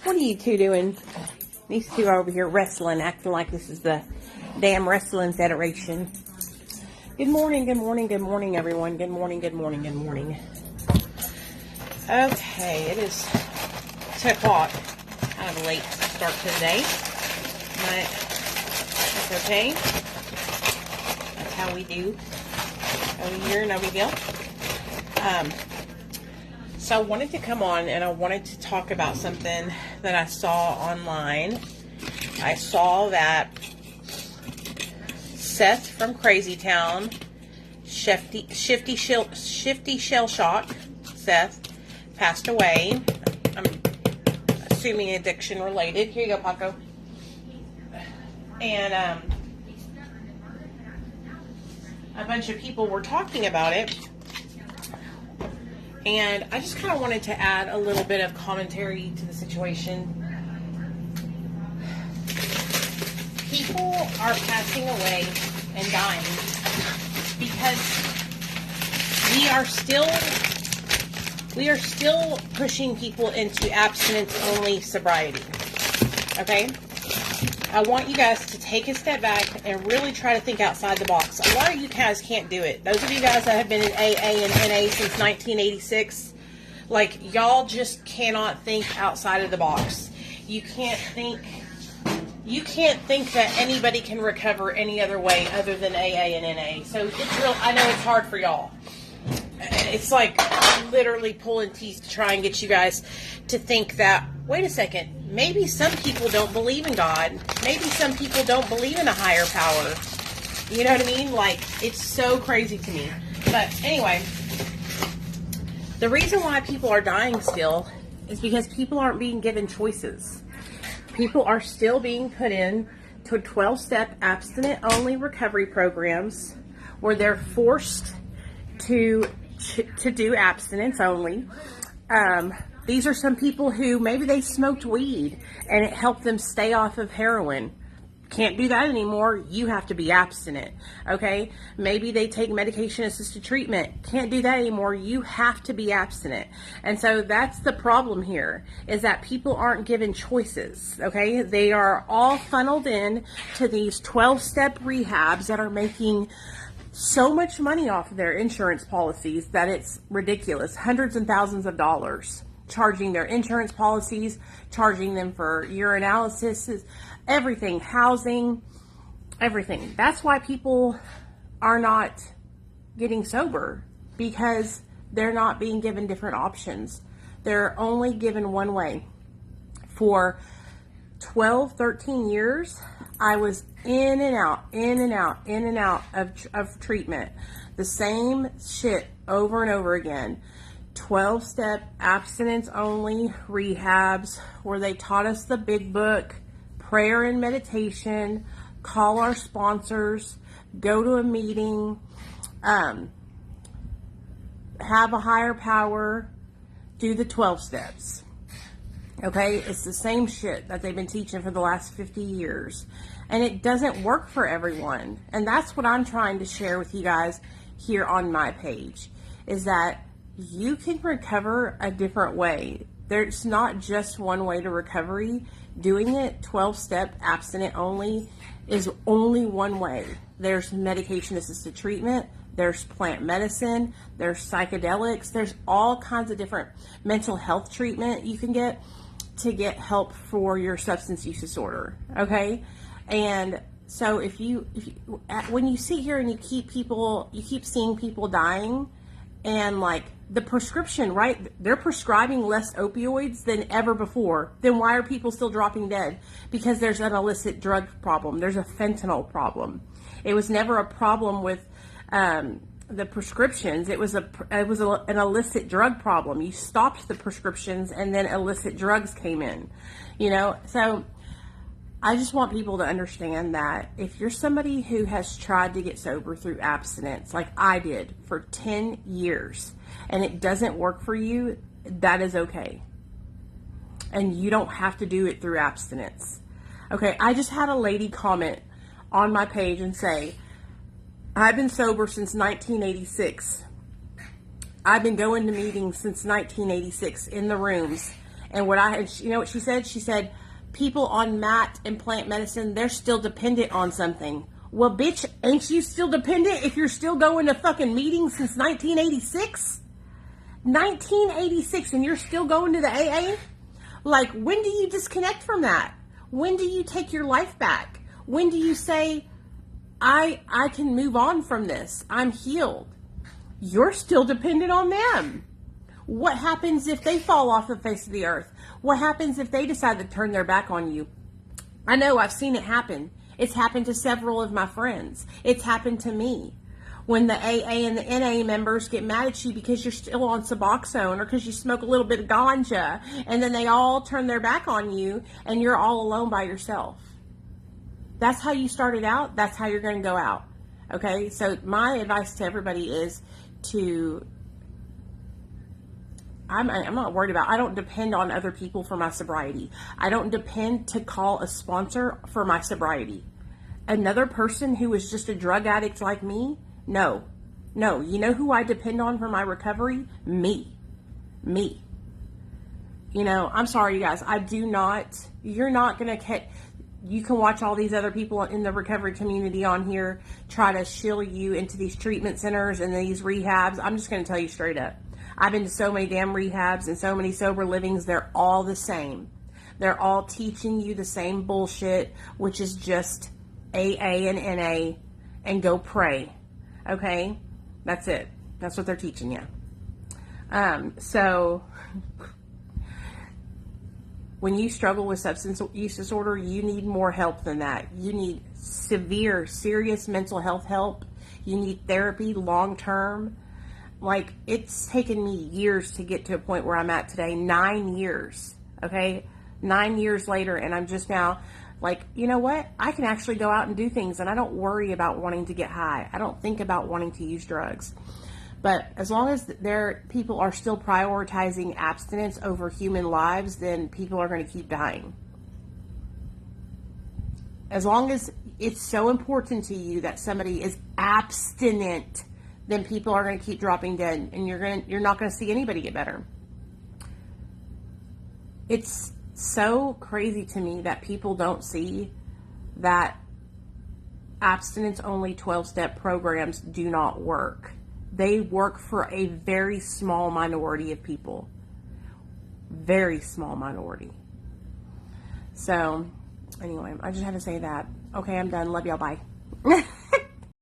What are you two doing? These two are over here wrestling, acting like this is the damn wrestling federation. Good morning, good morning, good morning, everyone. Good morning, good morning, good morning. Okay, it is 10 o'clock. Kind of a late start to the day, but that's okay. That's how we do over here, no big deal. So I wanted to come on and I wanted to talk about something that I saw online. I saw that Seth from Crazy Town, Shifty Shell Shock, Seth, passed away. I'm assuming addiction related. Here you go, Paco. And a bunch of people were talking about it. And I just kind of wanted to add a little bit of commentary to the situation. People are passing away and dying because we are still pushing people into abstinence-only sobriety. Okay? I want you guys to take a step back and really try to think outside the box. A lot of you guys can't do it. Those of you guys that have been in AA and NA since 1986, like, y'all just cannot think outside of the box. You can't think that anybody can recover any other way other than AA and NA. So it's real. I know it's hard for y'all. It's like literally pulling teeth to try and get you guys to think that, wait a second, maybe some people don't believe in God. Maybe some people don't believe in a higher power. You know what I mean? Like, it's so crazy to me. But anyway, the reason why people are dying still is because people aren't being given choices. People are still being put in to 12-step abstinent-only recovery programs where they're forced to do abstinence only. These are some people who maybe they smoked weed and it helped them stay off of heroin. Can't do that anymore. You have to be abstinent. Okay? Maybe they take medication-assisted treatment. Can't do that anymore. You have to be abstinent. And so that's the problem here, is that people aren't given choices. Okay? They are all funneled in to these 12-step rehabs that are making so much money off of their insurance policies that it's ridiculous. Hundreds and thousands of dollars. Charging their insurance policies, charging them for urinalysis, everything, housing, everything. That's why people are not getting sober, because they're not being given different options. They're only given one way. For 12, 13 years, I was in and out of treatment. The same shit over and over again. 12-step abstinence-only rehabs where they taught us the big book, prayer and meditation, call our sponsors, go to a meeting, have a higher power, do the 12 steps. Okay, it's the same shit that they've been teaching for the last 50 years. And it doesn't work for everyone. And that's what I'm trying to share with you guys here on my page, is that you can recover a different way. There's not just one way to recovery. Doing it 12-step abstinent only is only one way. There's medication-assisted treatment. There's plant medicine. There's psychedelics. There's all kinds of different mental health treatment you can get to get help for your substance use disorder. Okay? And so if you when you sit here and you keep seeing people dying, and like the prescription, right? They're prescribing less opioids than ever before. Then why are people still dropping dead? Because there's an illicit drug problem. There's a fentanyl problem. It was never a problem with the prescriptions. It was an illicit drug problem. You stopped the prescriptions and then illicit drugs came in. You know, so I just want people to understand that if you're somebody who has tried to get sober through abstinence, like I did for 10 years, and it doesn't work for you, that is okay. And you don't have to do it through abstinence. Okay, I just had a lady comment on my page and say, I've been sober since 1986. I've been going to meetings since 1986 in the rooms. And you know what she said? She said, people on MAT and plant medicine, they're still dependent on something. Well, bitch, ain't you still dependent if you're still going to fucking meetings since 1986? 1986, and you're still going to the AA? Like, when do you disconnect from that? When do you take your life back? When do you say, I can move on from this? I'm healed. You're still dependent on them. What happens if they fall off the face of the earth? What happens if they decide to turn their back on you? I know, I've seen it happen. It's happened to several of my friends. It's happened to me. When the AA and the NA members get mad at you because you're still on Suboxone or because you smoke a little bit of ganja, and then they all turn their back on you and you're all alone by yourself. That's how you started out. That's how you're going to go out. Okay? So my advice to everybody is to... I'm not worried about... I don't depend on other people for my sobriety. I don't depend to call a sponsor for my sobriety. Another person who is just a drug addict like me... No. You know who I depend on for my recovery? Me. You know, I'm sorry, you guys. You're not going to catch... You can watch all these other people in the recovery community on here try to shill you into these treatment centers and these rehabs. I'm just going to tell you straight up. I've been to so many damn rehabs and so many sober livings. They're all the same. They're all teaching you the same bullshit, which is just AA and NA and go pray. Okay? That's it. That's what they're teaching you. So when you struggle with substance use disorder, you need more help than that. You need serious mental health help. You need therapy long-term. Like, it's taken me years to get to a point where I'm at today. 9 years. Okay? 9 years later, and I'm just now like, you know what? I can actually go out and do things, and I don't worry about wanting to get high. I don't think about wanting to use drugs. But as long as people are still prioritizing abstinence over human lives, then people are going to keep dying. As long as it's so important to you that somebody is abstinent, then people are going to keep dropping dead, and you're not going to see anybody get better. It's so crazy to me that people don't see that abstinence only 12-step programs do not work. They work for a very small minority of people. Very small minority. So, anyway, I just had to say that. Okay, I'm done. Love y'all. Bye.